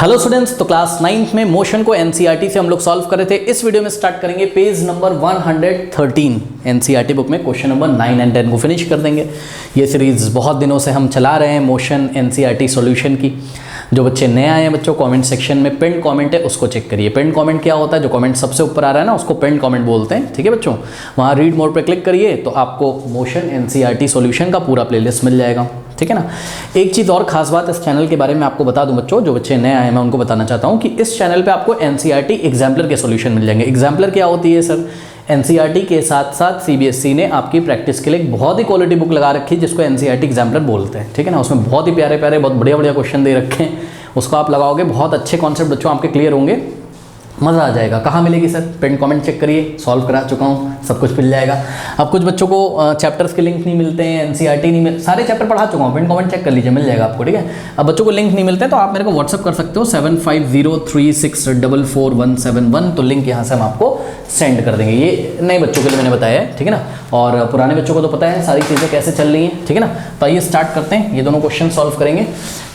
Hello students, तो class 9th में motion को एनसीईआरटी से हम लोग सॉल्व कर रहे थे। इस वीडियो में स्टार्ट करेंगे पेज नंबर 113 एनसीईआरटी बुक में क्वेश्चन नंबर 9 एंड 10 को फिनिश कर देंगे। ये सीरीज़ बहुत दिनों से हम चला रहे हैं मोशन एनसीईआरटी सॉल्यूशन की। जो बच्चे नए आए हैं बच्चों, कमेंट सेक्शन में पिन कमेंट है उसको चेक करिए। पिन कमेंट क्या होता है? जो कमेंट सबसे ऊपर आ रहा है ना उसको पिन कमेंट बोलते हैं, ठीक है बच्चों। वहाँ रीड मोर पे क्लिक करिए तो आपको मोशन एनसीईआरटी सॉल्यूशन का पूरा प्लेलिस्ट मिल जाएगा, ठीक है ना। एक चीज़ और खास बात इस चैनल के बारे में आपको बता दूं बच्चों, जो बच्चे नए आए हैं मैं उनको बताना चाहता हूं कि इस चैनल पे आपको एनसीईआरटी एग्जाम्पलर के सॉल्यूशन मिल जाएंगे। एग्जाम्पलर क्या होती है सर? एनसीईआरटी के साथ साथ सीबीएसई ने आपकी प्रैक्टिस के लिए एक बहुत ही क्वालिटी बुक लगा रखी है जिसको एनसीईआरटी एग्जाम्पलर बोलते हैं, ठीक है ना। उसमें बहुत ही प्यारे प्यारे बहुत बढ़िया बढ़िया क्वेश्चन दे रखे हैं। उसको आप लगाओगे, बहुत अच्छे कॉन्सेप्ट बच्चों आपके क्लियर होंगे, मज़ा आ जाएगा। कहाँ मिलेगी सर? पिन कमेंट चेक करिए, सॉल्व करा चुका हूँ, सब कुछ मिल जाएगा। अब कुछ बच्चों को चैप्टर्स के लिंक नहीं मिलते हैं, एनसीईआरटी नहीं मिल, सारे चैप्टर पढ़ा चुका हूँ, पिन कमेंट चेक कर लीजिए, मिल जाएगा आपको, ठीक है। अब बच्चों को लिंक नहीं मिलते हैं तो आप मेरे को व्हाट्सअप कर सकते हो 7503644171, तो लिंक यहाँ से हम आपको सेंड कर देंगे। ये नए बच्चों के लिए मैंने बताया है, ठीक है ना, और पुराने बच्चों को तो पता है सारी चीज़ें कैसे चल रही हैं, ठीक है ना। तो आइए स्टार्ट करते हैं, ये दोनों क्वेश्चन सॉल्व करेंगे।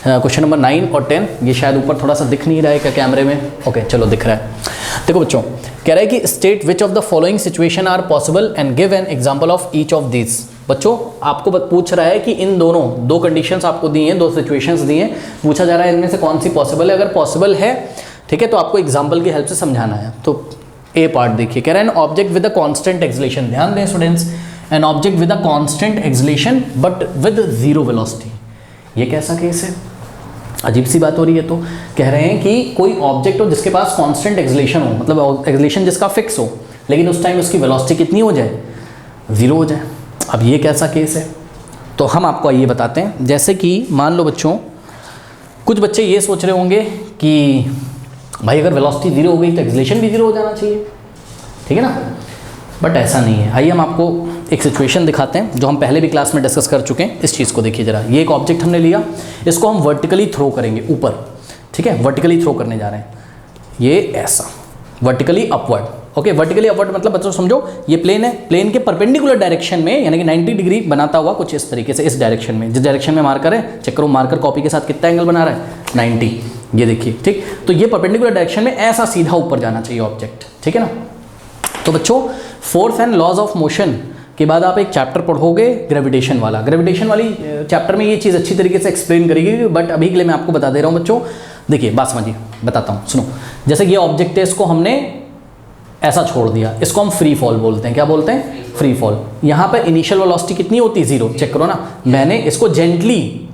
क्वेश्चन नंबर 9 और 10, ये शायद ऊपर थोड़ा सा दिख नहीं रहा है क्या कैमरे में? ओके चलो दिख रहा है। देखो बच्चों, कह रहा है कि state which of the following situation are possible and give an example of each of these. बच्चों आपको पूछ रहा है कि इन दोनों दो कंडीशंस आपको दी हैं, दो सिचुएशंस दी हैं, पूछा जा रहा है इनमें से कौन सी पॉसिबल है। अगर पॉसिबल है, ठीक है, तो आपको एग्जाम्पल की हेल्प से समझाना है। तो ए पार्ट देखिए, कह रहा है an object with a constant acceleration, ध्यान दें students, an object with a constant acceleration but with zero velocity. ये कैसा केस है? अजीब सी बात हो रही है। तो कह रहे हैं कि कोई ऑब्जेक्ट हो जिसके पास कांस्टेंट एक्सलेशन हो, मतलब एक्सलेशन जिसका फिक्स हो, लेकिन उस टाइम उसकी वेलोसिटी कितनी हो जाए? जीरो हो जाए। अब ये कैसा केस है? तो हम आपको ये बताते हैं। जैसे कि मान लो बच्चों, कुछ बच्चे ये सोच रहे होंगे कि भाई अगर वेलोसिटी जीरो हो गई तो एक्सलेशन भी जीरो हो जाना चाहिए, ठीक है ना, बट ऐसा नहीं है। आइए हम आपको एक सिचुएशन दिखाते हैं जो हम पहले भी क्लास में डिस्कस कर चुके हैं। इस चीज़ को देखिए जरा, ये एक ऑब्जेक्ट हमने लिया, इसको हम वर्टिकली थ्रो करेंगे ऊपर, ठीक है, वर्टिकली थ्रो करने जा रहे हैं। ये ऐसा vertically upward, okay, vertically upward मतलब बच्चों समझो ये प्लेन है, प्लेन के परपेंडिकुलर डायरेक्शन में, यानी कि 90 डिग्री बनाता हुआ कुछ इस तरीके से, इस डायरेक्शन में, जिस डायरेक्शन में मार्कर है, चेक करो मार्कर कॉपी के साथ कितना एंगल बना रहा है? 90। ये देखिए, ठीक, तो ये परपेंडिकुलर डायरेक्शन में ऐसा सीधा ऊपर जाना चाहिए ऑब्जेक्ट, ठीक है ना। तो बच्चों force and laws of motion के बाद आप एक चैप्टर पढ़ोगे ग्रेविटेशन वाला। ग्रेविटेशन वाली चैप्टर में ये चीज़ अच्छी तरीके से एक्सप्लेन करेगी, बट अभी के लिए मैं आपको बता दे रहा हूँ बच्चों। देखिए बात समझिए, बताता हूँ, सुनो। जैसे ये ऑब्जेक्ट है, इसको हमने ऐसा छोड़ दिया, इसको हम फ्री फॉल बोलते हैं। क्या बोलते हैं? Free fall. यहाँ पर इनिशियल वेलोसिटी कितनी होती है? जीरो। चेक करो ना, मैंने इसको जेंटली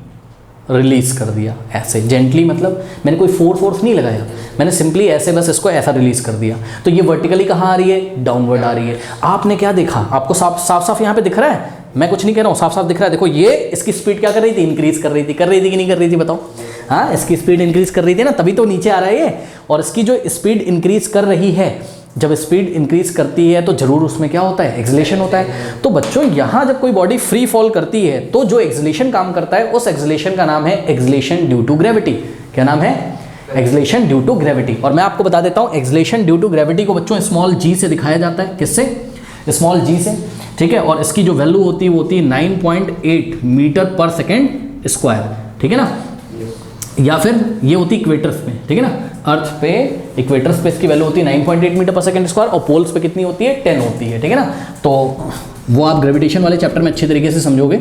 रिलीज कर दिया, ऐसे जेंटली, मतलब मैंने कोई फोर्स नहीं लगाया, मैंने सिंपली ऐसे बस इसको ऐसा रिलीज कर दिया। तो ये वर्टिकली कहाँ आ रही है? डाउनवर्ड आ रही है। आपने क्या देखा? आपको साफ साफ यहाँ पे दिख रहा है, मैं कुछ नहीं कह रहा हूँ, साफ साफ दिख रहा है। देखो ये इसकी स्पीड क्या कर रही थी? इंक्रीज कर रही थी कि नहीं कर रही थी? बताओ। हाँ, इसकी स्पीड इंक्रीज कर रही थी ना, तभी तो नीचे आ रहा है ये। और इसकी जो स्पीड इंक्रीज कर रही है, जब स्पीड इंक्रीज करती है तो जरूर उसमें क्या होता है? एक्सलेशन होता है। तो बच्चों यहाँ जब कोई बॉडी फ्री फॉल करती है तो जो एक्सलेशन काम करता है उस एक्सलेशन का नाम है एक्सलेशन ड्यू टू ग्रेविटी। क्या नाम है? Acceleration due to gravity. और मैं आपको बता देता हूँ, एक्सलेशन ड्यू टू ग्रेविटी को बच्चों स्मॉल जी से दिखाया जाता है। किससे? स्मॉल जी से, ठीक है। और इसकी जो वैल्यू होती है वो होती है 9.8 मीटर पर सेकेंड स्क्वायर, ठीक है ना। या फिर ये होती है इक्वेटर्स पे, ठीक है ना, अर्थ पे इक्वेटर्स पे इसकी वैल्यू होती है 9.8 मीटर पर सेकंड स्क्वायर, और पोल्स पे कितनी होती है? 10 होती है, ठीक है ना। तो वो आप ग्रेविटेशन वाले चैप्टर में अच्छी तरीके से समझोगे।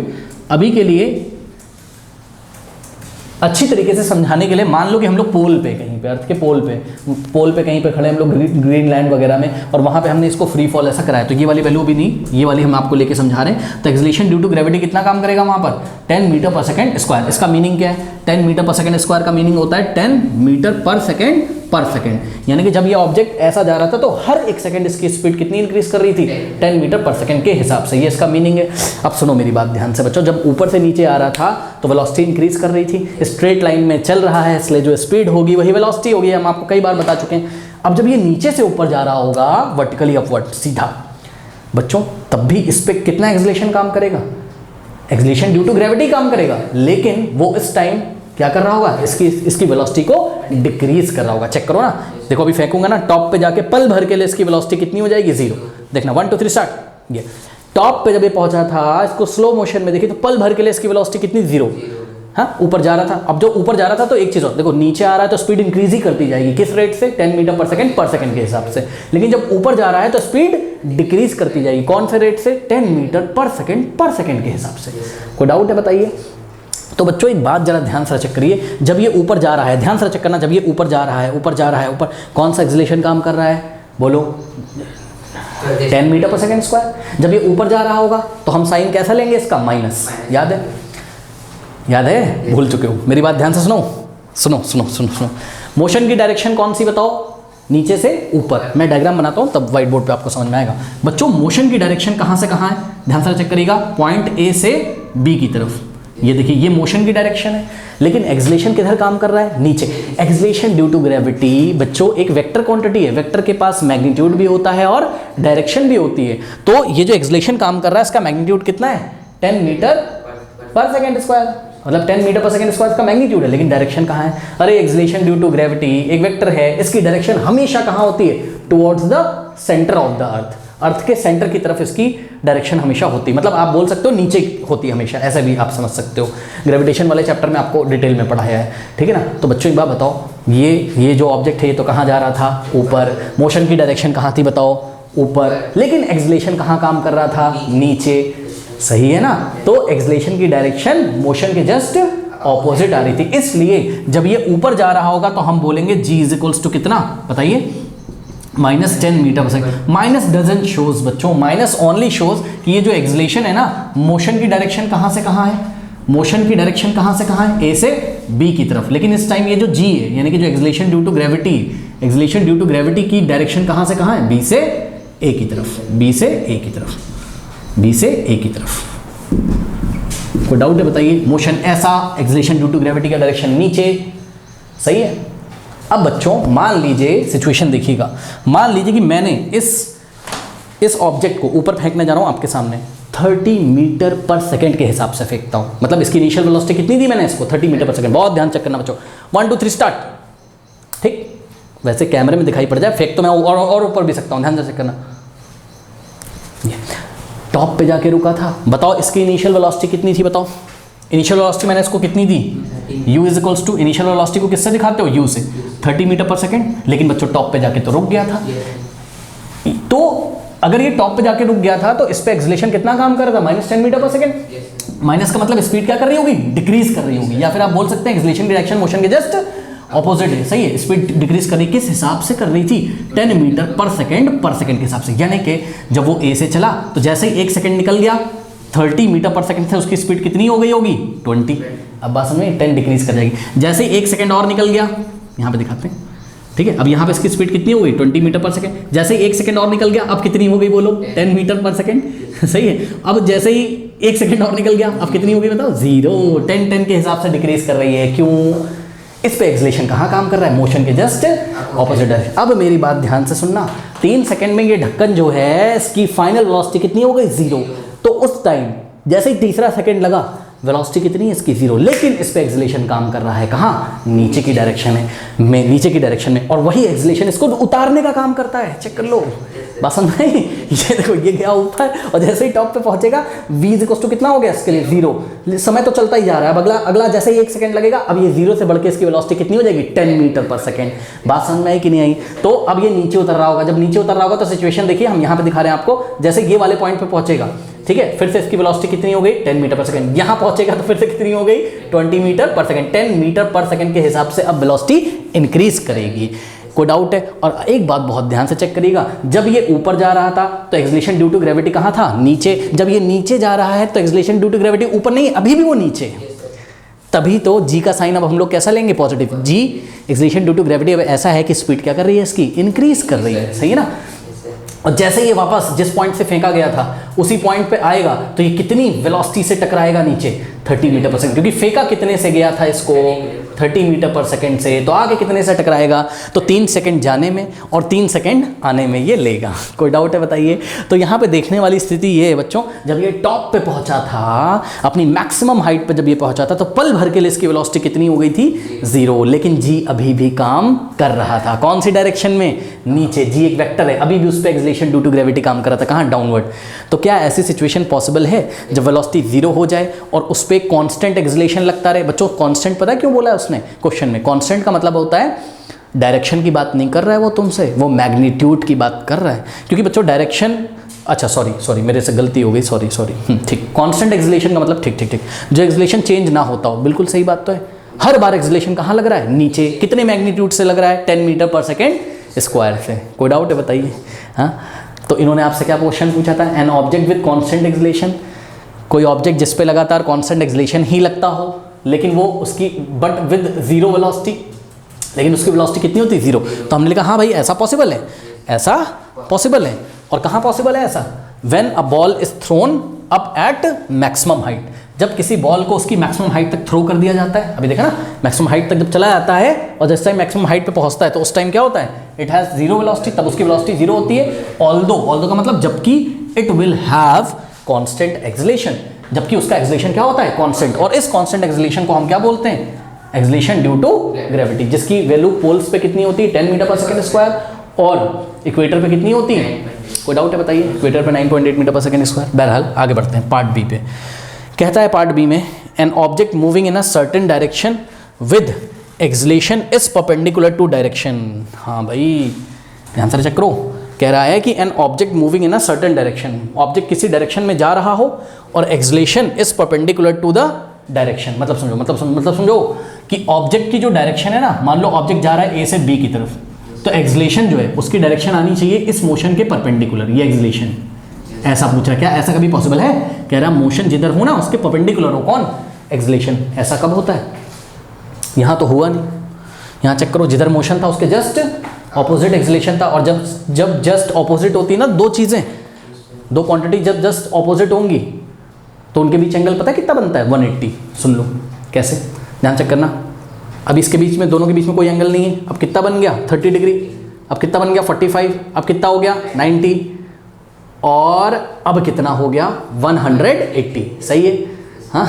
अभी के लिए अच्छी तरीके से समझाने के लिए मान लो कि हम लोग पोल पे, कहीं पे अर्थ के पोल पे कहीं पे खड़े हम लोग ग्रीनलैंड वगैरह में, और वहाँ पे हमने इसको फ्री फॉल ऐसा कराया, तो ये वाली वैल्यू भी नहीं, ये वाली हम आपको लेके समझा रहे हैं। तो एक्सलेशन ड्यू टू ग्रेविटी कितना काम करेगा वहाँ पर? 10 मीटर पर सेकेंड स्क्वायर। इसका मीनिंग क्या है? 10 मीटर पर सेकेंड स्क्वायर का मीनिंग होता है 10 मीटर पर सेकेंड, यानी कि जब ये ऑब्जेक्ट ऐसा जा रहा था तो हर एक सेकंड इसकी स्पीड कितनी इंक्रीज कर रही थी? 10 मीटर पर सेकंड के हिसाब से। ये इसका मीनिंग है। अब सुनो मेरी बात ध्यान से बच्चों, जब ऊपर से नीचे आ रहा था तो वेलोसिटी इंक्रीज कर रही थी, स्ट्रेट लाइन में चल रहा है, इसलिए जो स्पीड होगी वही वेलोसिटी होगी, हम आपको कई बार बता चुके हैं। अब जब ये नीचे से ऊपर जा रहा होगा वर्टिकली अपवर्ड सीधा बच्चों, तब भी इस पर कितना एक्सलेशन काम करेगा? एक्सलेशन ड्यू टू ग्रेविटी काम करेगा, लेकिन वो इस टाइम क्या कर रहा होगा? इसकी वेलोसिटी को डिक्रीज कर रहा होगा। चेक करो ना, देखो अभी फेंकूंगा ना, टॉप पे जाके पल भर के लिए इसकी वेलोसिटी कितनी हो जाएगी? जीरो। देखना 1 2 3 स्टार्ट। ये टॉप पे जब ये पहुंचा था, इसको स्लो मोशन में देखिए तो पल भर के लिए इसकी वेलोसिटी कितनी? जीरो। हाँ ऊपर जा रहा था, अब जो ऊपर जा रहा था तो एक चीज़ और देखो, नीचे आ रहा है तो स्पीड इंक्रीज ही करती जाएगी, किस रेट से 10 मीटर पर सेकंड के हिसाब से। लेकिन जब ऊपर जा रहा है तो स्पीड डिक्रीज करती जाएगी, कौन से रेट से, 10 मीटर पर सेकंड के हिसाब से। कोई डाउट है बताइए। तो बच्चों एक बात जरा ध्यान से चेक करिए, जब ये ऊपर जा रहा है, ध्यान से चेक करना, जब ये ऊपर जा रहा है, ऊपर कौन सा एक्सीलरेशन काम कर रहा है, बोलो 10 मीटर पर सेकंड स्क्वायर। जब ये ऊपर जा रहा होगा तो हम साइन कैसा लेंगे इसका, माइनस। याद है भूल चुके हो, मेरी बात ध्यान से सुनो। मोशन की डायरेक्शन कौन सी बताओ, नीचे से ऊपर। मैं डायग्राम बनाता हूँ तब व्हाइट बोर्ड पे आपको समझ में आएगा। बच्चों मोशन की डायरेक्शन कहाँ से कहाँ है, ध्यान से चेक करिएगा, पॉइंट ए से बी की तरफ। ये देखिए ये मोशन की डायरेक्शन है, लेकिन एक्सीलरेशन किधर काम कर रहा है, नीचे। एक्सीलरेशन ड्यू टू ग्रेविटी बच्चों एक वेक्टर क्वांटिटी है, वेक्टर के पास मैग्नीट्यूड भी होता है और डायरेक्शन भी होती है। तो ये जो एक्सीलरेशन काम कर रहा है इसका मैग्नीट्यूड कितना है, 10 मीटर पर सेकंड स्क्वायर, मतलब 10 मीटर पर सेकंड स्क्वायर का मैग्नीट्यूड है। लेकिन डायरेक्शन कहाँ है, अरे एक्सीलरेशन ड्यू टू ग्रेविटी एक वेक्टर है, इसकी डायरेक्शन हमेशा कहाँ होती है, towards the centre of the earth. Earth के सेंटर की तरफ इसकी डायरेक्शन हमेशा होती है, मतलब आप बोल सकते हो नीचे होती है हमेशा, ऐसा भी आप समझ सकते हो। ग्रेविटेशन वाले चैप्टर में आपको डिटेल में पढ़ाया है, ठीक है ना। तो बच्चों एक बात बताओ, ये जो ऑब्जेक्ट है ये तो कहाँ जा रहा था, ऊपर। मोशन की डायरेक्शन कहाँ थी बताओ, ऊपर। लेकिन एक्सीलरेशन कहाँ काम कर रहा था, नीचे। सही है ना। तो एक्सीलरेशन की डायरेक्शन मोशन के जस्ट ऑपोजिट आ रही थी, इसलिए जब ये ऊपर जा रहा होगा तो हम बोलेंगे g इज इक्वल्स टू कितना बताइए, -10 मीटर पर सेकंड। माइनस डजंट शोज बच्चों, माइनस ओनली शोज कि ये जो एक्सीलरेशन है ना, मोशन की डायरेक्शन कहाँ से कहाँ है, मोशन की डायरेक्शन कहाँ से कहाँ है, ए से बी की तरफ। लेकिन इस टाइम ये जो g है, यानी कि जो acceleration due to gravity, acceleration due to gravity की डायरेक्शन कहाँ से कहाँ है, बी से ए की तरफ, बी से ए की तरफ, बी से ए की तरफ। कोई डाउट है बताइए। मोशन ऐसा, एक्सीलरेशन ड्यू टू ग्रेविटी का डायरेक्शन नीचे, सही है। अब बच्चों मान लीजिए, सिचुएशन देखिएगा, मान लीजिए कि मैंने इस ऑब्जेक्ट को ऊपर फेंकने जा रहा हूं आपके सामने, 30 मीटर पर सेकंड के हिसाब से फेंकता हूं, मतलब इसकी इनिशियल वेलोसिटी कितनी दी मैंने इसको, 30 मीटर पर सेकंड। बहुत ध्यान चेक करना बच्चों, 1 2 3 स्टार्ट। ठीक, वैसे कैमरे में दिखाई पड़ जाए, फेंक तो मैं और ऊपर भी सकता हूं, ध्यान से चेक करना। टॉप पे जाके रुका था, बताओ इसकी इनिशियल वेलोसिटी कितनी थी, बताओ इनिशियल वेलोसिटी मैंने इसको कितनी दी, u is equals to, initial velocity को किससे दिखाते हो, u से, 30 मीटर पर सेकंड। लेकिन बच्चों टॉप पे जाके तो रुक गया था, तो अगर ये टॉप पे जाके रुक गया था तो इस पे एक्सीलरेशन कितना काम कर रहा था, -10 मीटर पर सेकंड। माइनस का मतलब स्पीड क्या कर रही होगी, डिक्रीज कर रही होगी, या फिर आप बोल सकते हैं एक्सीलरेशन की डायरेक्शन मोशन के जस्ट ऑपोजिट है, सही है। स्पीड डिक्रीज कर रही, किस हिसाब से कर रही थी, 10 मीटर पर सेकंड के हिसाब से। यानी कि जब वो ए से चला तो जैसे ही 1 सेकंड निकल गया, 30 मीटर पर सेकंड से उसकी स्पीड कितनी हो गई होगी, 20। अब बात समझ में, 10 डिक्रीज कर जाएगी। जैसे ही 1 सेकंड और निकल गया, यहाँ पे दिखाते हैं, ठीक है। अब यहाँ पे इसकी स्पीड कितनी हो गई, 20 मीटर पर सेकंड। जैसे ही 1 सेकंड और निकल गया, अब कितनी हो गई बोलो, 10 मीटर पर सेकंड, सही है। अब जैसे ही 1 सेकंड और निकल गया, अब कितनी हो गई बताओ, 0। 10 के हिसाब से डिक्रीज कर रही है, क्यों, इस पे एक्सीलरेशन कहाँ काम कर रहा है, मोशन के जस्ट ऑपोजिट डायरेक्शन। अब मेरी बात ध्यान से सुनना, 3 सेकंड में ये ढक्कन जो है इसकी फाइनल वेलोसिटी कितनी हो गई, 0। तो उस टाइम जैसे ही तीसरा सेकंड लगा, वेलोसिटी कितनी है इसकी, 0। लेकिन इस पे एक्सीलरेशन काम कर रहा है कहाँ, नीचे की डायरेक्शन में, नीचे की डायरेक्शन में। और वही एक्सीलरेशन इसको उतारने का काम करता है, चेक कर लो, बात समझ में। ये देखो ये गया ऊपर, और जैसे ही टॉप पे पहुंचेगा, v इक्वल टू कितना हो गया इसके लिए, 0। समय तो चलता ही जा रहा है, अब अगला जैसे ही 1 सेकंड लगेगा, अब ये 0 से बढ़ के इसकी वेलोसिटी कितनी हो जाएगी, 10 मीटर पर सेकंड। बात समझ में आई कि नहीं आई। तो अब ये नीचे उतर रहा होगा, जब नीचे उतर रहा होगा तो सिचुएशन देखिए, हम यहाँ पे दिखा रहे हैं आपको, जैसे ये वाले पॉइंट पे पहुंचेगा, ठीक है, फिर से इसकी वेलोसिटी कितनी हो गई, 10 मीटर पर सेकंड। यहाँ पहुंचेगा तो फिर से कितनी हो गई, 20 मीटर पर सेकंड। 10 मीटर पर सेकंड के हिसाब से अब वेलोसिटी इंक्रीज करेगी। कोई डाउट है। और एक बात बहुत ध्यान से चेक करिएगा, जब ये ऊपर जा रहा था तो एक्सीलरेशन ड्यू टू ग्रेविटी कहाँ था, नीचे। जब ये नीचे जा रहा है तो एक्सीलरेशन ड्यू टू ग्रेविटी ऊपर नहीं, अभी भी वो नीचे है। तभी तो जी का साइन अब हम लोग कैसा लेंगे, positive. G acceleration due to gravity अब ऐसा है कि स्पीड क्या कर रही है इसकी, इंक्रीज कर रही है, सही है ना। और जैसे ये वापस जिस पॉइंट से फेंका गया था उसी पॉइंट पे आएगा तो ये कितनी वेलोसिटी से टकराएगा नीचे, 30 मीटर पर सेकंड, क्योंकि फेंका कितने से गया था इसको, 30 मीटर पर सेकंड से। तो आगे कितने से टकराएगा, तो 3 सेकंड जाने में और 3 सेकंड आने में ये लेगा। कोई डाउट है बताइए। तो यहाँ पे देखने वाली स्थिति ये है बच्चों, जब ये टॉप पे पहुंचा था, अपनी मैक्सिमम हाइट पे जब ये पहुंचा था, तो पल भर के लिए इसकी वेलोसिटी कितनी हो गई थी, 0। लेकिन जी अभी भी काम कर रहा था, कौन सी डायरेक्शन में, नीचे। जी एक वेक्टर है, अभी भी उस पर एक्सीलरेशन ड्यू टू ग्रेविटी काम कर रहा था, कहाँ, डाउनवर्ड। तो क्या ऐसी सिचुएशन पॉसिबल है जब वेलोसिटी 0 हो जाए और उस पर पे कांस्टेंट एक्सेलरेशन लगता रहे। बच्चों कांस्टेंट पता है क्यों बोला है उसने क्वेश्चन में? कांस्टेंट का मतलब होता है डायरेक्शन की बात नहीं कर रहा है वो तुमसे, वो मैग्नीट्यूड की बात कर रहा है। क्योंकि बच्चों डायरेक्शन, अच्छा सॉरी मेरे से गलती हो गई, सॉरी ठीक। कांस्टेंट एक्सेलरेशन का मतलब ठीक जो एक्सेलरेशन चेंज ना होता हो, बिल्कुल सही बात तो है। हर बार एक्सेलरेशन कहाँ लग रहा है? नीचे। कितने मैग्नीट्यूड से लग रहा है? 10 मीटर पर सेकेंड स्क्वायर से। कोई डाउट है बताइए? हाँ, तो इन्होंने आपसे क्या क्वेश्चन पूछा था? An object with constant acceleration, कोई ऑब्जेक्ट जिस पे लगातार कांस्टेंट एक्सेलरेशन ही लगता हो, लेकिन वो उसकी बट विद जीरो वेलोसिटी, लेकिन उसकी वेलोसिटी कितनी होती है? जीरो। तो हमने कहा हाँ भाई ऐसा पॉसिबल है, ऐसा पॉसिबल है। और कहाँ पॉसिबल है ऐसा? When a ball is throne up at maximum height, जब किसी बॉल को उसकी मैक्सिमम हाइट तक थ्रो कर दिया जाता है। अभी देखा ना, मैक्सिमम हाइट तक जब चला जाता है और जिस टाइम मैक्सिमम हाइट पे पहुंचता है तो उस टाइम क्या होता है? इट हैज जीरो वेलोसिटी, तब उसकी वेलोसिटी जीरो होती है। ऑल्दो का मतलब जबकि it will have constant acceleration, जबकि उसका एक्सेलरेशन क्या होता है? कांस्टेंट। और इस कांस्टेंट एक्सेलरेशन को हम क्या बोलते हैं? एक्सेलरेशन ड्यू टू ग्रेविटी, जिसकी वैल्यू पोल्स पे कितनी होती है? 10 मीटर पर सेकेंड स्क्वायर, और इक्वेटर पे कितनी होती है? कोई डाउट है बताइए? इक्वेटर पे 9.8 मीटर पर सेकेंड स्क्वायर। बहरहाल आगे बढ़ते हैं पार्ट बी पे। कहता है पार्ट बी में, an object moving in a certain direction with acceleration is perpendicular to direction. हाँ भाई ध्यान से चेक करो। कह रहा है कि an object moving in a certain direction, object किसी डायरेक्शन में जा रहा हो और acceleration is perpendicular to the direction. मतलब समझो कि ऑब्जेक्ट की जो डायरेक्शन है ना, मान लो ऑब्जेक्ट जा रहा है ए से बी की तरफ, तो एक्सेलरेशन जो है उसकी डायरेक्शन आनी चाहिए इस मोशन के परपेंडिकुलर, ये एक्सेलरेशन। ऐसा पूछा, क्या ऐसा कभी पॉसिबल है? कह रहा मोशन जिधर हो ना उसके परपेंडिकुलर हो कौन? एक्सेलरेशन। ऐसा कब होता है? यहाँ तो हुआ नहीं। यहाँ चेक करो, जिधर मोशन था उसके जस्ट ऑपोजिट एक्सेलरेशन था। और जब जस्ट ऑपोजिट होती है ना दो चीज़ें, दो क्वांटिटी जब जस्ट ऑपोजिट होंगी तो उनके बीच एंगल पता है कितना बनता है? 180। सुन लो कैसे, ध्यान चेक करना। अब इसके बीच में, दोनों के बीच में कोई एंगल नहीं है। अब कितना बन गया? 30 डिग्री। अब कितना बन गया? 45। अब कितना हो गया? 90। और अब कितना हो गया? 180। सही है? हाँ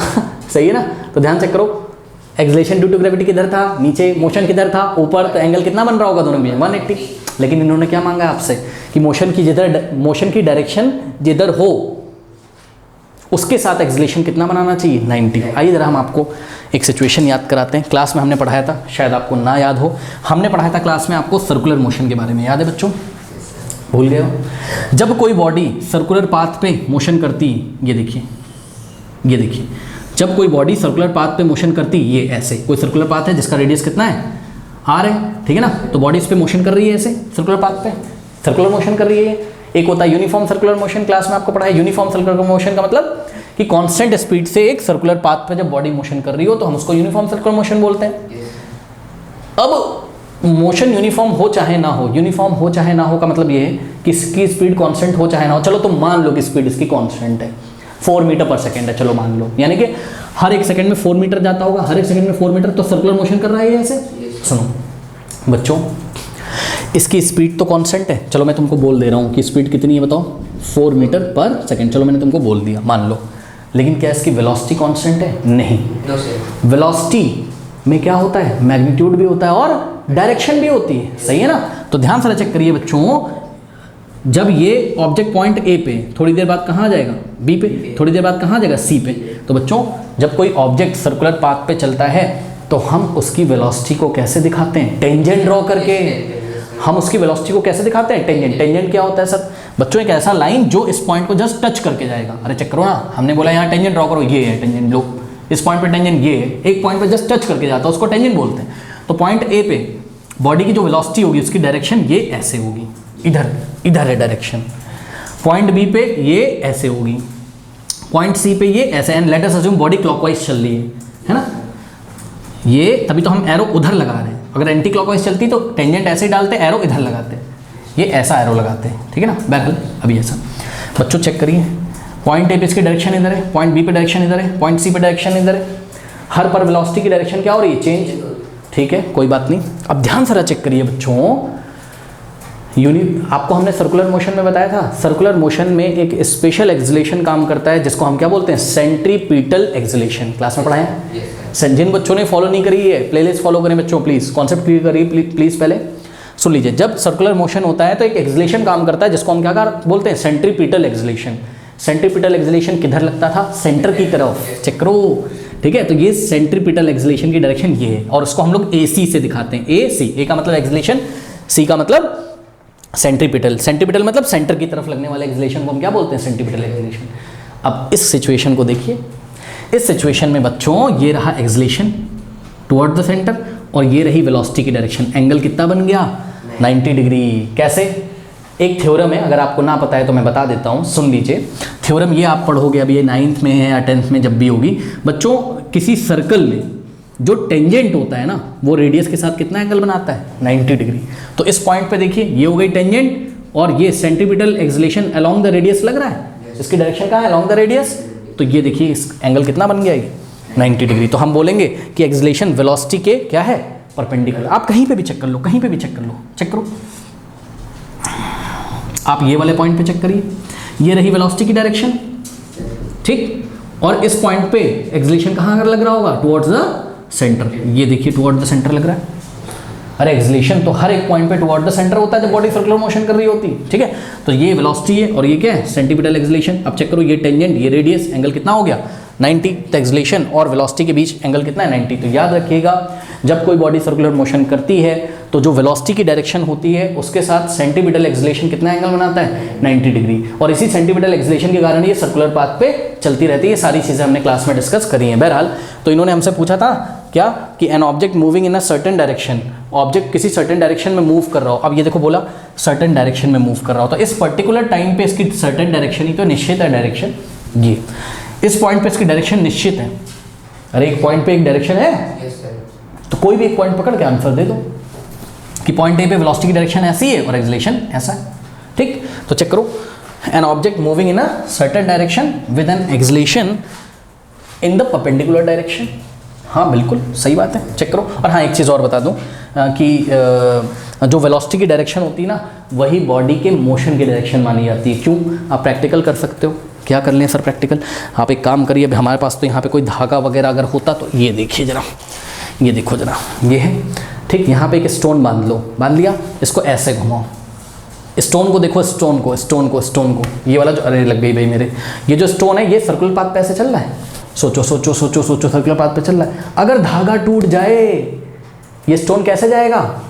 सही है ना? तो ध्यान चेक करो, एक्सेलरेशन ड्यू टू ग्रेविटी किधर था? नीचे। मोशन किधर था? ऊपर। तो एंगल कितना बन रहा होगा दोनों में? 180। लेकिन इन्होंने क्या मांगा आपसे कि मोशन की डायरेक्शन जिधर हो उसके साथ एक्सेलरेशन कितना बनाना चाहिए? 90। आइए जरा हम आपको एक सिचुएशन याद कराते हैं। क्लास में हमने पढ़ाया था, शायद आपको ना याद हो, हमने पढ़ाया था क्लास में आपको सर्कुलर मोशन के बारे में। याद है बच्चों? भूल गए हो? जब कोई बॉडी सर्कुलर पाथ पे मोशन करती, ये देखिए, जब कोई बॉडी सर्कुलर पाथ पे मोशन करती, ये ऐसे कोई सर्कुलर पाथ है जिसका रेडियस कितना है? r है, ठीक है ना? तो बॉडी इस पे मोशन कर रही है, ऐसे सर्कुलर पाथ पे सर्कुलर मोशन कर रही है। एक होता है यूनिफॉर्म सर्कुलर मोशन, क्लास में आपको पढ़ाया। यूनिफॉर्म सर्कुलर मोशन का मतलब कि कांस्टेंट स्पीड से एक सर्कुलर पाथ पे जब बॉडी मोशन कर रही हो तो हम उसको यूनिफॉर्म सर्कुलर मोशन बोलते हैं। अब मोशन यूनिफॉर्म हो चाहे ना हो, यूनिफॉर्म हो चाहे ना हो का मतलब ये है कि इसकी स्पीड कांस्टेंट हो चाहे ना हो। चलो तो मान लो कि स्पीड इसकी कांस्टेंट है, 4 मीटर पर सेकेंड है, चलो मान लो, यानी कि हर एक सेकंड में 4 मीटर जाता होगा, हर एक सेकंड में 4 मीटर, तो सर्कुलर मोशन कर रहा है ऐसे। सुनो बच्चों, इसकी स्पीड तो कांस्टेंट है। चलो मैं तुमको बोल दे रहा हूँ कि स्पीड कितनी है बताओ? 4 मीटर पर सेकंड। चलो मैंने तुमको बोल दिया, मान लो। लेकिन क्या इसकी वेलोसिटी कांस्टेंट है? नहीं। वेलोसिटी में क्या होता है? मैग्नीट्यूड भी होता है और डायरेक्शन भी होती है, सही है ना? तो ध्यान से चेक करिए बच्चों, जब ये ऑब्जेक्ट पॉइंट ए पे, थोड़ी देर बाद कहाँ जाएगा? बी पे, थोड़ी देर बाद कहाँ जाएगा? सी पे। तो बच्चों जब कोई ऑब्जेक्ट सर्कुलर पाथ पे चलता है तो हम उसकी वेलोसिटी को कैसे दिखाते हैं? टेंजेंट ड्रॉ करके। हम उसकी वेलोसिटी को कैसे दिखाते हैं? टेंजेंट। टेंजेंट क्या होता है सर? बच्चों एक ऐसा लाइन जो इस पॉइंट को जस्ट टच करके जाएगा। अरे चेक करो ना, हमने बोला यहाँ टेंजेंट ड्रॉ करो, ये है टेंजेंट। लो इस पॉइंट पे टेंजेंट ये है, एक पॉइंट पे जस्ट टच करके जाता है, उसको टेंजेंट बोलते हैं। तो पॉइंट ए पे बॉडी की जो वेलोसिटी होगी उसकी डायरेक्शन ये ऐसे होगी, इधर है डायरेक्शन। पॉइंट बी पे ये ऐसे होगी, पॉइंट सी पे ये ऐसे। And let us assume body clockwise चल रही है ना? ये तभी तो हम एरो उधर लगा रहे हैं। अगर एंटी क्लॉकवाइज चलती तो टेंजेंट ऐसे ही डालते, एरो इधर लगाते, ये ऐसा एरो लगाते हैं, ठीक है ना? बहरहाल अभी ऐसा। बच्चों चेक करिए, पॉइंट ए पे इसकी डायरेक्शन इधर है, पॉइंट बी पे डायरेक्शन इधर है, पॉइंट सी पे डायरेक्शन इधर है। हर पर वेलोसिटी की डायरेक्शन क्या हो रही है? चेंज, ठीक है, कोई बात नहीं। अब ध्यान से चेक करिए बच्चों, आपको हमने सर्कुलर मोशन में बताया था, सर्कुलर मोशन में एक स्पेशल एक्सेलरेशन काम करता है जिसको हम क्या बोलते हैं? Centripetal acceleration. क्लास में पढ़ाया है। जिन बच्चों ने फॉलो नहीं करी है प्लेलिस्ट फॉलो करें बच्चों, प्लीज कॉन्सेप्ट क्लियर करिए प्लीज। पहले सुन लीजिए, जब सर्कुलर मोशन होता है तो एक एक्सेलरेशन काम करता है जिसको हम क्या बोलते हैं? Centripetal acceleration. सेंट्रीपिटल एक्सेलरेशन किधर लगता था, सेंटर की तरफ, चेक करो, ठीक है। तो ये सेंट्रीपिटल एक्सेलरेशन की डायरेक्शन ये है, और उसको हम लोग AC से दिखाते हैं, ए का मतलब एक्सेलरेशन, C का मतलब सेंट्रीपिटल। सेंट्रीपिटल मतलब सेंटर की तरफ लगने वाले एक्सेलरेशन को हम क्या बोलते हैं, सेंट्रीपिटल एक्सेलरेशन। अब इस सिचुएशन को देखिए, इस सिचुएशन में बच्चों ये रहा एक्सेलरेशन टुवर्ड द सेंटर और ये रही वेलोसिटी की डायरेक्शन। एंगल कितना बन गया, 90 डिग्री। कैसे, एक थ्योरम है, अगर आपको ना पता है तो मैं बता देता हूँ, सुन लीजिए। थ्योरम ये आप पढ़ोगे, अभी ये 9th में है या 10th में जब भी होगी बच्चों। किसी सर्कल में जो टेंजेंट होता है ना, वो रेडियस के साथ कितना एंगल बनाता है, 90 डिग्री। तो इस पॉइंट पे देखिए, ये हो गई टेंजेंट और ये centripetal acceleration along the radius लग रहा है, इसकी डायरेक्शन कहाँ है, अलोंग द रेडियस। तो ये देखिए इस एंगल कितना बन गया, ये 90 डिग्री। तो हम बोलेंगे कि एक्सेलरेशन वेलोसिटी के क्या है, परपेंडिकुलर। आप कहीं पे भी चेक कर लो, कहीं पे भी चेक कर लो, चेक करो आप, ये वाले पॉइंट पे चेक करिए, ये रही वेलोसिटी की डायरेक्शन, ठीक। और इस पॉइंट पे एक्सेलरेशन कहाँ लग रहा होगा, टुवर्ड्स द सेंटर। ये देखिए टुवर्ड द सेंटर लग रहा है। अरे एक्सेलरेशन तो हर एक पॉइंट पे टुवर्ड द सेंटर होता है जब बॉडी सर्कुलर मोशन कर रही होती है, ठीक है। तो ये वेलोसिटी है और ये क्या है, सेंट्रीपिटल एक्सेलरेशन। अब चेक करो, ये टेंजेंट, ये रेडियस, एंगल कितना हो गया, 90। तो एक्सेलरेशन और वेलोसिटी के बीच एंगल कितना है, 90। तो याद रखिएगा, जब कोई बॉडी सर्कुलर मोशन करती है तो जो वेलोसिटी की डायरेक्शन होती है उसके साथ सेंट्रीपिटल एक्सेलरेशन कितना एंगल बनाता है, 90 डिग्री। और इसी सेंट्रीपिटल एक्सेलरेशन के कारण ये सर्कुलर पाथ पे चलती रहती है। सारी चीज़ें हमने क्लास में डिस्कस करी हैं। बहरहाल, तो इन्होंने हमसे पूछा था क्या, कि an object moving in a certain direction, object किसी सर्टेन डायरेक्शन में मूव कर रहा हो। अब ये देखो, बोला सर्टेन डायरेक्शन में मूव कर रहा हो, तो इस पर्टिकुलर टाइम पे इसकी सर्टेन डायरेक्शन ही तो निश्चित है, डायरेक्शन ये इस पॉइंट पे इसकी डायरेक्शन निश्चित है। अरे एक पॉइंट पे एक डायरेक्शन है, तो कोई भी एक पॉइंट पकड़ के आंसर दे दो कि पॉइंट ए पे वेलोसिटी की डायरेक्शन ऐसी है और एक्सेलरेशन ऐसा है, ठीक। तो चेक करो, N object moving in a certain direction with an acceleration in the perpendicular direction. हाँ बिल्कुल सही बात है, चेक करो। और हाँ, एक चीज़ और बता दूं कि जो वेलोसिटी की डायरेक्शन होती है ना, वही बॉडी के मोशन की डायरेक्शन मानी जाती है। क्यों, आप प्रैक्टिकल कर सकते हो। क्या कर लें सर प्रैक्टिकल, आप एक काम करिए, अभी हमारे पास तो यहाँ पे कोई धागा वगैरह अगर होता तो ये देखिए ज़रा, ये देखो ज़रा, ये है, ठीक। यहाँ पे एक स्टोन बांध लो, बांध लिया, इसको ऐसे घुमाओ, स्टोन को देखो, स्टोन को, स्टोन को, स्टोन को, ये वाला जो, अरे लग गई भाई मेरे, ये जो स्टोन है ये सर्कुलर पाथ पे ऐसे चल रहा है, सोचो सोचो सोचो सोचो, सर्कुलर पाथ पे चल रहा है। अगर धागा टूट जाए, ये स्टोन कैसे जाएगा,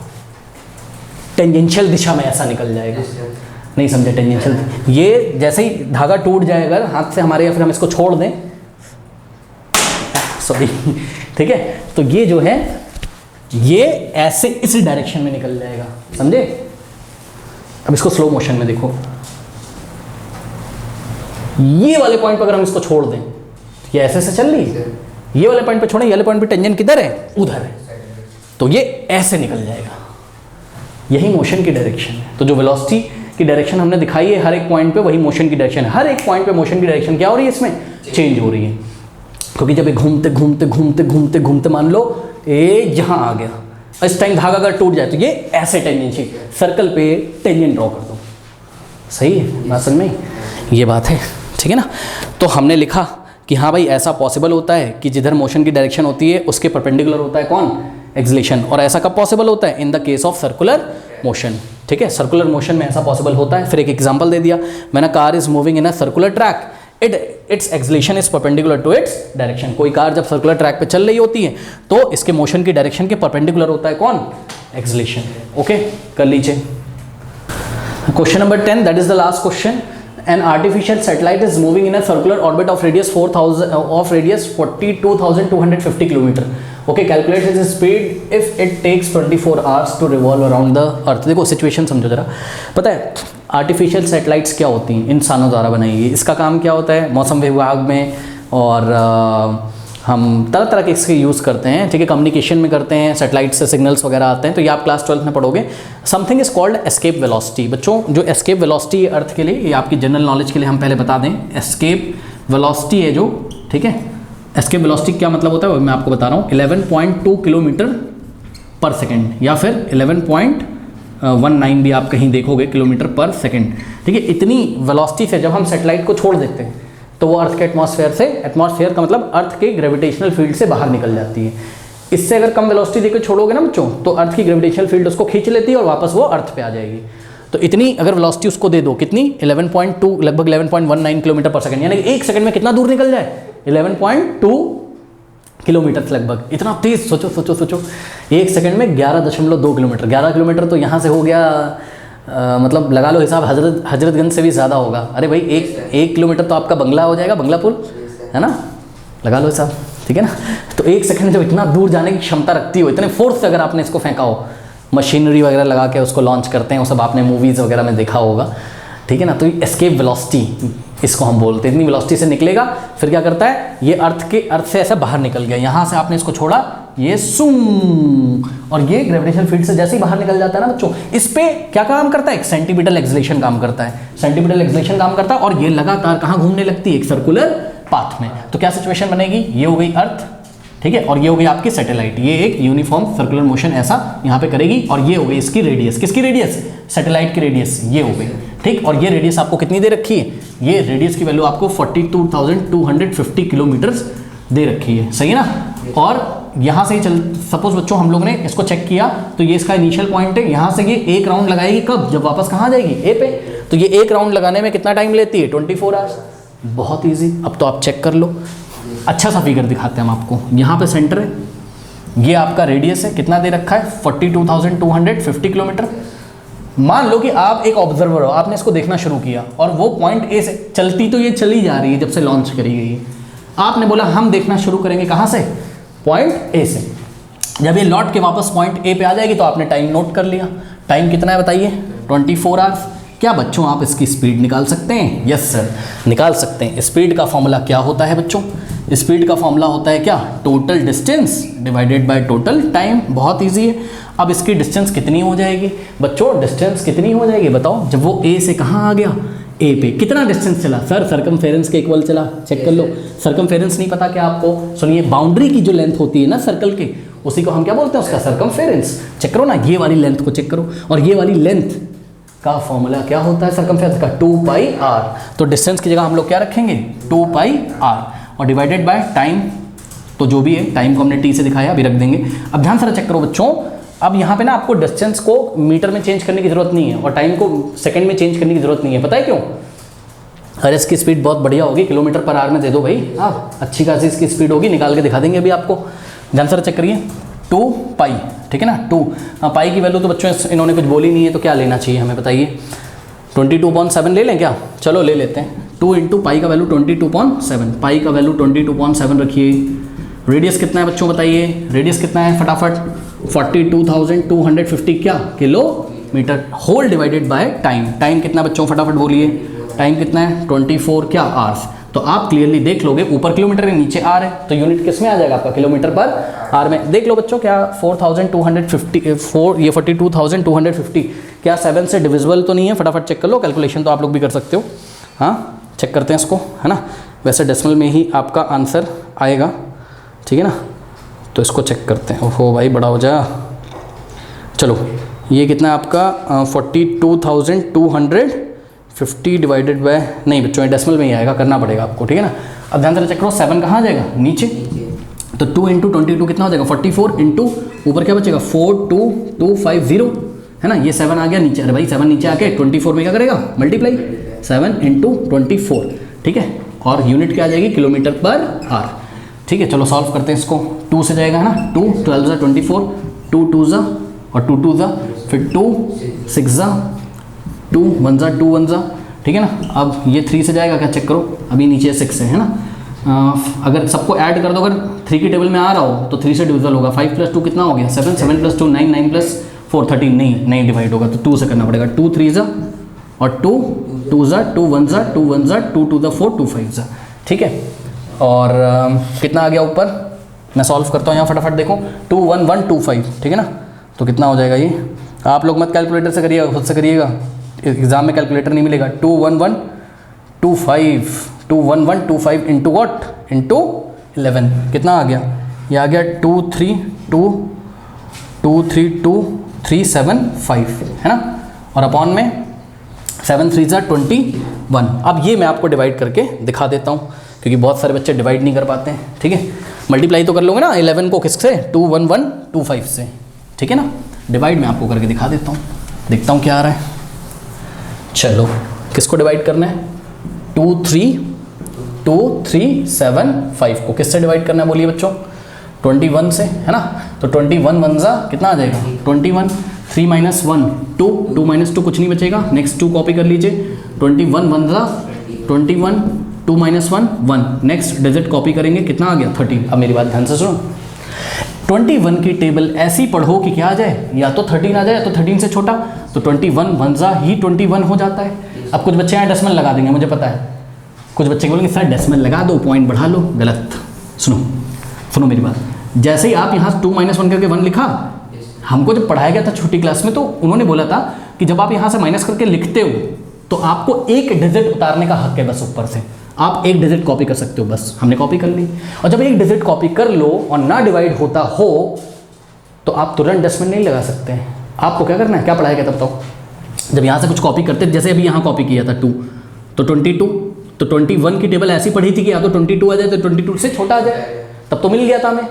टेंजेंशियल दिशा में ऐसा निकल जाएगा। नहीं समझे, टेंजेंशियल, ये जैसे ही धागा टूट जाए अगर हाथ से हमारे, या फिर हम इसको छोड़ दें, सॉरी, ठीक है, तो ये जो है ये ऐसे इस डायरेक्शन में निकल जाएगा, समझे। अब इसको स्लो मोशन में देखो, ये वाले पॉइंट पर अगर हम इसको छोड़ दें, ये ऐसे से चल रही है, ये वाले पॉइंट पे छोड़ें, ये वाले पॉइंट पे टेंजेंट किधर है, उधर है, तो ये ऐसे निकल जाएगा। यही मोशन की डायरेक्शन है। तो जो वेलोसिटी की डायरेक्शन हमने दिखाई है हर एक पॉइंट पे, वही मोशन की डायरेक्शन है। हर एक पॉइंट पे मोशन की डायरेक्शन क्या हो रही है, इसमें चेंज हो रही है। क्योंकि जब ये घूमते घूमते घूमते घूमते घूमते, मान लो ये यहाँ आ गया, इस टाइम धागा अगर टूट जाए तो ये ऐसे टेंजेंट, सर्कल पे टेंजेंट ड्रॉ कर दो। सही है बात, समझ में ये बात है, ठीक है ना। तो हमने लिखा कि हाँ भाई, ऐसा पॉसिबल होता है कि जिधर मोशन की डायरेक्शन होती है उसके परपेंडिकुलर होता है कौन, एक्सेलरेशन। और ऐसा कब पॉसिबल होता है, in the case of circular motion, ठीक है। सर्कुलर मोशन में ऐसा पॉसिबल होता है। फिर एक एग्जांपल दे दिया मैंने, car is moving in a circular track, its acceleration is perpendicular to its direction. कोई कार जब सर्कुलर ट्रैक पे चल रही होती है तो इसके मोशन की डायरेक्शन के परपेंडिकुलर होता है कौन, एक्सेलरेशन। ओके, कर लीजिए question number 10, that is the last question. An artificial satellite is moving in a circular orbit of radius 42,250 km. Okay, calculate its speed if it takes 24 hours to revolve around the earth. देखो situation समझो जरा। पता है artificial satellites क्या होती हैं, इंसानों द्वारा बनाई गई। इसका काम क्या होता है, मौसम विभाग में और हम तरह तरह के इसके यूज़ करते हैं, ठीक है। कम्युनिकेशन में करते हैं, सैटेलाइट से सिग्नल्स वगैरह आते हैं, तो ये आप क्लास 12 में पढ़ोगे। Something is called escape velocity. बच्चों जो एस्केप वेलोसिटी है अर्थ के लिए, ये आपकी जनरल नॉलेज के लिए हम पहले बता दें। एस्केप वेलोसिटी है जो, ठीक है, एस्केप वेलोसिटी क्या मतलब होता है वो मैं आपको बता रहा हूँ। 11.2 किलोमीटर पर सेकेंड, या फिर 11.19 भी आप कहीं देखोगे किलोमीटर पर सेकेंड, ठीक है। इतनी वेलोसिटी से जब हम सैटेलाइट को छोड़ देते हैं तो वो अर्थ के एटमॉस्फेयर से, एटमॉस्फेयर का मतलब अर्थ के ग्रेविटेशनल फील्ड से बाहर निकल जाती है। इससे अगर कम वेलोसिटी देकर छोड़ोगे ना बच्चों, तो अर्थ की ग्रेविटेशनल फील्ड उसको खींच लेती है और वापस वो अर्थ पे आ जाएगी। तो इतनी अगर वेलोसिटी उसको दे दो, कितनी 11.2 लगभग 11.19 किलोमीटर पर सेकंड, यानी कि 1 सेकंड में कितना दूर निकल जाए 11.2 किलोमीटर लगभग। इतना तेज, सोचो सोचो सोचो, 1 सेकंड में 11.2 किलोमीटर। 11 किलोमीटर तो यहाँ से हो गया मतलब लगा लो हिसाब हजरतगंज से भी ज़्यादा होगा। अरे भाई 1 किलोमीटर तो आपका बंगला हो जाएगा, बंगला पुल है ना, लगा लो हिसाब, ठीक है ना। तो 1 सेकंड में जब इतना दूर जाने की क्षमता रखती हो, इतने फोर्स से अगर आपने इसको फेंका हो, मशीनरी वगैरह लगा के उसको लॉन्च करते हैं, वो सब आपने मूवीज़ वगैरह में देखा होगा, ठीक है ना। तो एस्केप वेलोसिटी इसको हम बोलते हैं। इतनी वेलोसिटी से निकलेगा, फिर क्या करता है, ये अर्थ से ऐसा बाहर निकल गया, यहाँ से आपने इसको छोड़ा, ये सूम, और ये ग्रेविटेशनल फील्ड से जैसे ही बाहर निकल जाता है ना बच्चों, इस पे क्या काम करता है, एक सेंटीमीटर एक्सेलरेशन काम करता है, सेंटीमीटर एक्सेलरेशन काम करता है, और ये लगातार कहाँ घूमने लगती है, एक सर्कुलर पाथ में। तो क्या सिचुएशन बनेगी, ये हो गई अर्थ, ठीक है, और ये हो गई आपकी सैटेलाइट, ये एक यूनिफॉर्म सर्कुलर मोशन ऐसा यहाँ पे करेगी, और ये हो गई इसकी रेडियस, किसकी रेडियस, सैटेलाइट की रेडियस, ये हो गई, ठीक। और ये रेडियस आपको कितनी दे रखी है, ये रेडियस की वैल्यू आपको 42,250 किलोमीटर दे रखी है, सही है ना। और यहाँ से चल, सपोज बच्चों हम लोग ने इसको चेक किया, तो ये इसका इनिशियल पॉइंट है, यहाँ से ये एक राउंड लगाएगी कब, जब वापस कहाँ जाएगी, ए पे। तो ये एक राउंड लगाने में कितना टाइम लेती है, 24 आवर्स। बहुत ईजी, अब तो आप चेक कर लो, अच्छा सा फिगर दिखाते हैं हम आपको। यहाँ पे सेंटर है, ये आपका रेडियस है, कितना दे रखा है 42,250 किलोमीटर। मान लो कि आप एक ऑब्जर्वर हो, आपने इसको देखना शुरू किया, और वो पॉइंट ए से चलती तो ये चली जा रही है जब से लॉन्च करी गई है। आपने बोला हम देखना शुरू करेंगे कहाँ से, पॉइंट ए से। जब ये लौट के वापस पॉइंट ए पे आ जाएगी तो आपने टाइम नोट कर लिया। टाइम कितना है बताइए, 24 आवर्स। क्या बच्चों आप इसकी स्पीड निकाल सकते हैं, यस सर निकाल सकते हैं। स्पीड का फॉर्मूला क्या होता है बच्चों, स्पीड का फॉर्मूला होता है क्या, total distance divided by total time. बहुत इजी है। अब इसकी डिस्टेंस कितनी हो जाएगी बच्चों, डिस्टेंस कितनी हो जाएगी बताओ, जब वो ए से कहाँ आ गया, ए पे कितना डिस्टेंस चला, सर सर्कमफेरेंस के इक्वल चला, चेक कर लो। सर्कमफेरेंस नहीं पता क्या आपको, सुनिए बाउंड्री की जो लेंथ होती है ना सर्कल के, उसी को हम क्या बोलते हैं, उसका सर्कमफेरेंस। चेक करो ना, ये वाली लेंथ को चेक करो, और ये वाली लेंथ का फॉर्मूला क्या होता है सर्कमफेरेंस का, 2πr। तो डिस्टेंस की जगह हम लोग क्या रखेंगे, 2πr, और डिवाइडेड बाय टाइम, तो जो भी है टाइम को हमने t से दिखाया, अभी रख देंगे। अब ध्यान से चेक करो बच्चों, अब यहाँ पे ना आपको डिस्टेंस को मीटर में चेंज करने की जरूरत नहीं है, और टाइम को सेकंड में चेंज करने की जरूरत नहीं है। पता है क्यों, अरे इसकी स्पीड बहुत बढ़िया होगी, किलोमीटर पर आवर में दे दो भाई आप, अच्छी खासी इसकी स्पीड होगी, निकाल के दिखा देंगे अभी आपको। ध्यान से चेक करिए, 2π, ठीक है ना, 2 पाई की वैल्यू तो बच्चों इन्होंने कुछ बोली नहीं है, तो क्या लेना चाहिए हमें बताइए, 22.7 ले लें क्या, चलो ले लेते हैं। 2 इंटू पाई का वैल्यू 22.7, पाई का वैल्यू 22.7 रखिए। रेडियस कितना है बच्चों बताइए, रेडियस कितना है फटाफट, 42,250 क्या kilometre, whole divided by time. Time कितना बच्चों फटाफट बोलिए, टाइम कितना है 24 क्या आवर्स। तो आप क्लियरली देख लोगे, ऊपर किलोमीटर है नीचे आर है, तो यूनिट किस में आ जाएगा आपका, किलोमीटर पर आर में। देख लो बच्चों, क्या 4,250 ये 42,250 क्या 7 से डिविजिबल तो नहीं है, फटाफट चेक कर लो, कैलकुलेशन तो आप लोग भी कर सकते हो। हाँ चेक करते हैं इसको, है ना, वैसे डेसिमल में ही आपका आंसर आएगा, ठीक है ना। तो इसको चेक करते हैं, ओहो भाई बड़ा हो जा, चलो ये कितना है आपका 42,250 डिवाइडेड बाय, नहीं बच्चों डेसिमल में ही आएगा, करना पड़ेगा आपको, ठीक है ना। अब ध्यान से चेक करो, 7 कहाँ आ जाएगा, नीचे, तो 2 इंटू 22 कितना हो जाएगा 44 इंटू ऊपर क्या बचेगा 42,250, है ना, ये 7 आ गया नीचे, अरे भाई 7 नीचे आके 24 में क्या करेगा मल्टीप्लाई, 7 इंटू 24, ठीक है, और यूनिट क्या आ जाएगी किलोमीटर पर आर, ठीक है। चलो सॉल्व करते हैं इसको, 2 से जाएगा है ना, 2 12 ज़ा 24, 2 2 ज़ा और 2 2 ज़ा, फिर 2 6 ज़ा, 2 1 ज़ा 2 1 ज़ा, ठीक है ना। अब ये 3 से जाएगा क्या, चेक करो, अभी नीचे 6 है ना। अगर सबको ऐड कर दो, अगर 3 की टेबल में आ रहा हो तो 3 से डिविजल होगा, 5 + 2 कितना हो गया 7, 7 + 2 9, 9 + 4 13, नहीं डिवाइड होगा, तो 2 से करना पड़ेगा, 2 3 ज़ा और 2 2 ज़ा, 2 1 ज़ा, 2 1 ज़ा, 2 2 ज़ा 4, 2 5 ज़ा, ठीक है। और कितना आ गया ऊपर, मैं सॉल्व करता हूँ यहाँ फटाफट, देखो 21125, ठीक है ना। तो कितना हो जाएगा ये, आप लोग मत कैलकुलेटर से करिएगा, खुद से करिएगा, एग्जाम में कैलकुलेटर नहीं मिलेगा। 21125 इंटू वॉट, इंटू 11 कितना आ गया, ये आ गया 232,375, है ना, और अपॉन में 7 3 ज़ा 21। अब ये मैं आपको डिवाइड करके दिखा देता हूँ, क्योंकि बहुत सारे बच्चे डिवाइड नहीं कर पाते हैं, ठीक है। मल्टीप्लाई तो कर लोगे ना 11 को किससे, 21125 से, ठीक है ना। डिवाइड मैं आपको करके दिखा देता हूँ, देखता हूँ क्या आ रहा है। चलो किसको डिवाइड करना है? 2 3 2 3 7 5 को किससे डिवाइड करना है बोलिए बच्चों? 21 से, है ना? तो 21 वन ज़ा कितना आ जाएगा? 21। 3 माइनस 1 2, 2 माइनस 2 कुछ नहीं बचेगा, नेक्स्ट 2 कॉपी कर लीजिए। 21 वन ज़ा 21, 2 माइनस 1 1, नेक्स्ट डिजिट कॉपी करेंगे, कितना आ गया? 13। अब मेरी बात ध्यान से सुनो, 21 की टेबल ऐसी पढ़ो कि क्या आ जाए, या तो 13 आ जाए या तो 13 से छोटा। तो 21 वन ज़ा ही 21 हो जाता है। अब कुछ बच्चे यहाँ डेसिमल लगा देंगे, मुझे पता है कुछ बच्चे बोलेंगे सर डेसिमल लगा दो, पॉइंट बढ़ा लो। गलत। सुनो मेरी बात, जैसे ही आप यहाँ 2 माइनस 1 करके 1 लिखा, हमको जब पढ़ाया गया था छोटी क्लास में तो उन्होंने बोला था कि जब आप यहाँ से माइनस करके लिखते हो तो आपको एक डिजिट उतारने का हक है बस ऊपर से, आप एक डिजिट कॉपी कर सकते हो बस। हमने कॉपी कर ली, और जब एक डिजिट कॉपी कर लो और ना डिवाइड होता हो तो आप तुरंत डेसिमल नहीं लगा सकते हैं। आपको क्या करना है, क्या पढ़ाया गया तब तो, जब यहाँ से कुछ कॉपी करते, जैसे अभी यहाँ कॉपी किया था 2 तो 22, तो 21 की टेबल ऐसी पढ़ी थी कि या तो 22 आ जाए तो 22 से छोटा आ जाए, तब तो मिल गया था हमें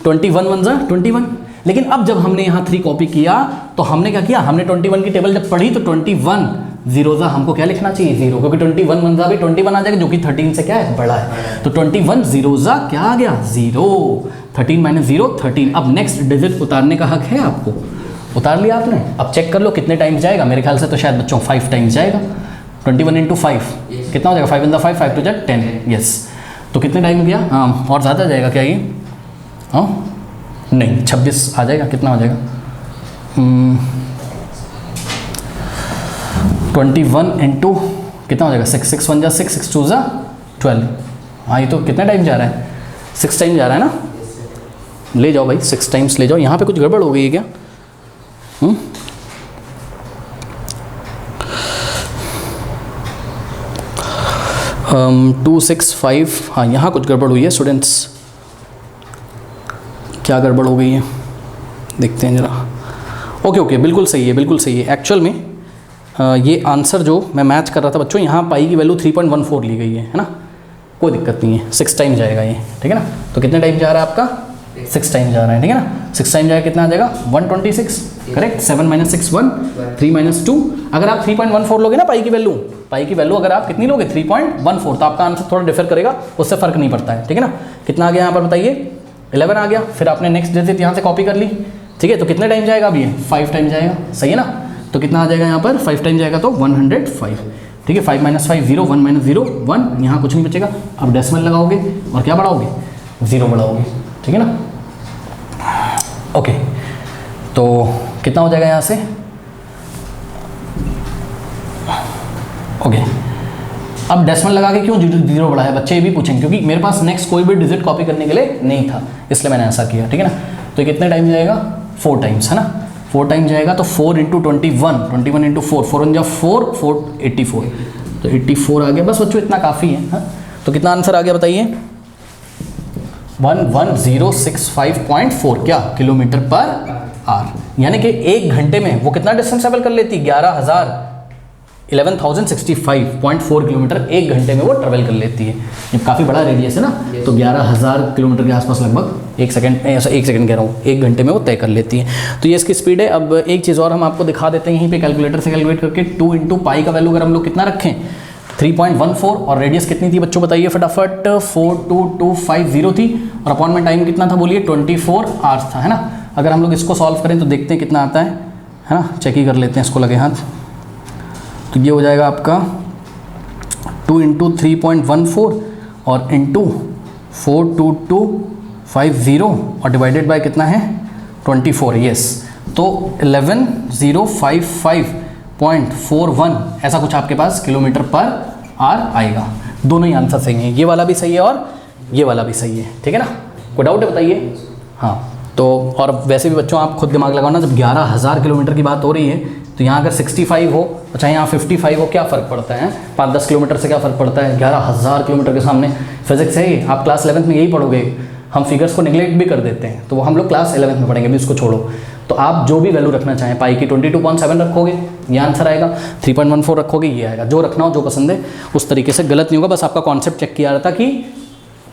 21 वन ज़ा 21। लेकिन अब जब हमने यहाँ 3 कॉपी किया तो हमने क्या किया, हमने 21 की टेबल जब पढ़ी तो 21 जीरो ज़ा हमको क्या लिखना चाहिए? 0, क्योंकि 21 वन ज़ा भी 21 आ जाएगा जो कि 13 से क्या है? बड़ा है। तो 21 जीरो ज़ा क्या आ गया? 0। 13 माइनस 0 13। अब नेक्स्ट डिजिट उतारने का हक है आपको, उतार लिया आपने। अब चेक कर लो कितने टाइम्स जाएगा, मेरे ख्याल से तो शायद बच्चों 5 टाइम्स जाएगा। 21 इंटू 5 कितना हो जाएगा? 5 इन द 5, 5 टू जा 10। यस, तो कितने टाइम गया? हाँ, और ज़्यादा जाएगा क्या ये? हाँ नहीं, 26 आ जाएगा। कितना हो जाएगा? 21 इंटू कितना हो जाएगा? 6, 6 1 जा 6, 6 2 जा 12। हाँ, ये तो कितने टाइम जा रहा है? 6 टाइम जा रहा है ना। ले जाओ भाई, 6 टाइम्स ले जाओ। यहाँ पे कुछ गड़बड़ हो गई है क्या? 2 6 5, हाँ यहाँ कुछ गड़बड़ हुई है स्टूडेंट्स। क्या गड़बड़ हो गई है देखते हैं ज़रा। ओके, बिल्कुल सही है, बिल्कुल सही है। एक्चुअल में ये आंसर जो मैं मैच कर रहा था बच्चों, यहाँ पाई की वैल्यू 3.14 ली गई है ना, कोई दिक्कत नहीं है। 6 टाइम जाएगा ये, ठीक है ना। तो कितने टाइम जा रहा है आपका? 6 टाइम जा रहा है, ठीक है ना। 6 टाइम जाएगा, कितना आ जाएगा? 126, करेक्ट। 7 minus 6 1, 3 minus 2। अगर आप 3.14 लोगे ना पाई की वैल्यू अगर आप कितनी लोगे? 3.14, तो आपका आंसर थोड़ा डिफर करेगा, उससे फर्क नहीं पड़ता है, ठीक है ना। कितना आ गया यहाँ पर बताइए? 11 आ गया। फिर आपने नेक्स्ट डिजिट यहाँ से कॉपी कर ली, ठीक है। तो कितने टाइम जाएगा अब ये? 5 टाइम जाएगा, सही है ना। तो कितना आ जाएगा यहाँ पर? 5 टाइम जाएगा तो 105, ठीक है। 5 माइनस 5 0, 1 माइनस 0 1, यहाँ कुछ नहीं बचेगा। अब डेसिमल लगाओगे और क्या बढ़ाओगे? 0 बढ़ाओगे, ठीक है ना। ओके, तो कितना हो जाएगा यहाँ से? ओके, अब डेसिमल लगा के क्यों 0 बढ़ाया बच्चे, ये भी पूछेंगे, क्योंकि मेरे पास नेक्स्ट कोई भी डिजिट कॉपी करने के लिए नहीं था, इसलिए मैंने ऐसा किया, ठीक है ना। तो कितने टाइम जाएगा? 4 टाइम्स, है ना। 4 टाइम जाएगा तो 4 इंटू 21, 21 इंटू 4, 4 1 जा 4, 4 84, तो 84 आ गया। बस बच्चों इतना काफ़ी है, हाँ। तो कितना आंसर आ गया बताइए? 11065.4 क्या? Kilometre per hour. यानी कि 1 घंटे में वो कितना डिस्टेंस ट्रेवल कर लेती? 11,065.4 किलोमीटर 1 घंटे में वो ट्रेवल कर लेती है। ये काफ़ी बड़ा रेडियस है ना, तो 11,000 किलोमीटर के आसपास लगभग 1 सेकंड कह रहा हूँ, 1 घंटे में वो तय कर लेती है। तो ये इसकी स्पीड है। अब एक चीज़ और हम आपको दिखा देते हैं यहीं पे कैलकुलेटर से कैलकुलेट करके। 2 इंटू पाई का वैल्यू अगर हम लोग कितना रखें? 3.14, और रेडियस कितनी थी बच्चों बताइए फटाफट? 42250 थी, और अपॉन में टाइम कितना था बोलिए? 24 आवर्स था, है ना। अगर हम लोग इसको सॉल्व करें तो देखते हैं कितना आता है ना। चेक ही कर लेते हैं इसको लगे हाथ। तो ये हो जाएगा आपका 2 इंटू 3.14 और इंटू 42250 और डिवाइडेड बाय कितना है? 24, यस। तो 11055.41 ऐसा कुछ आपके पास किलोमीटर पर आवर आएगा। दोनों ही आंसर सही हैं, ये वाला भी सही है और ये वाला भी सही है, ठीक है ना। कोई डाउट है बताइए? हाँ, तो और वैसे भी बच्चों आप खुद दिमाग लगाओ ना, जब 11,000 किलोमीटर की बात हो रही है तो यहाँ अगर 65 हो, अच्छा यहाँ 55 हो, क्या फ़र्क पड़ता है? 5-10 किलोमीटर से क्या फ़र्क पड़ता है? 11,000 किलोमीटर के सामने। फिजिक्स है ही, आप क्लास 11th में यही पढ़ोगे। हम फिगर्स को निगलेक्ट भी कर देते हैं, तो वो हम लोग क्लास 11th में पढ़ेंगे, भी उसको छोड़ो। तो आप जो भी वैल्यू रखना चाहें, पाई की 22.7 रखोगे, ये आंसर आएगा। 3.14 रखोगे, ये आएगा। जो रखना हो, जो पसंद है उस तरीके से, गलत नहीं होगा। बस आपका कॉन्सेप्ट चेक किया जाता कि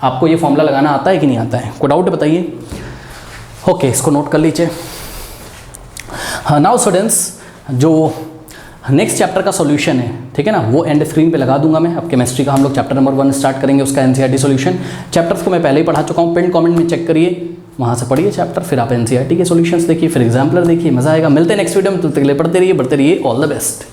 आपको ये फॉर्मूला लगाना आता है कि नहीं आता है। कोई डाउट है बताइए? ओके, इसको नोट कर लीजिए। हाँ, नाउ स्टूडेंट्स, जो नेक्स्ट चैप्टर का सॉल्यूशन है, ठीक है ना, वो एंड स्क्रीन पे लगा दूंगा मैं। अब केमिस्ट्री का हम लोग चैप्टर नंबर 1 स्टार्ट करेंगे, उसका एनसीईआरटी सॉल्यूशन। चैप्टर्स को मैं पहले ही पढ़ा चुका हूँ, पिन कमेंट में चेक करिए, वहाँ से पढ़िए चैप्टर, फिर आप एनसीईआरटी के सॉल्यूशंस देखिए, फिर एग्जाम्पलर देखिए, मजा आएगा। मिलते हैं नेक्स्ट वीडियो में, तब तक के लिए पढ़ते रहिए, बढ़ते रहिए। All the best.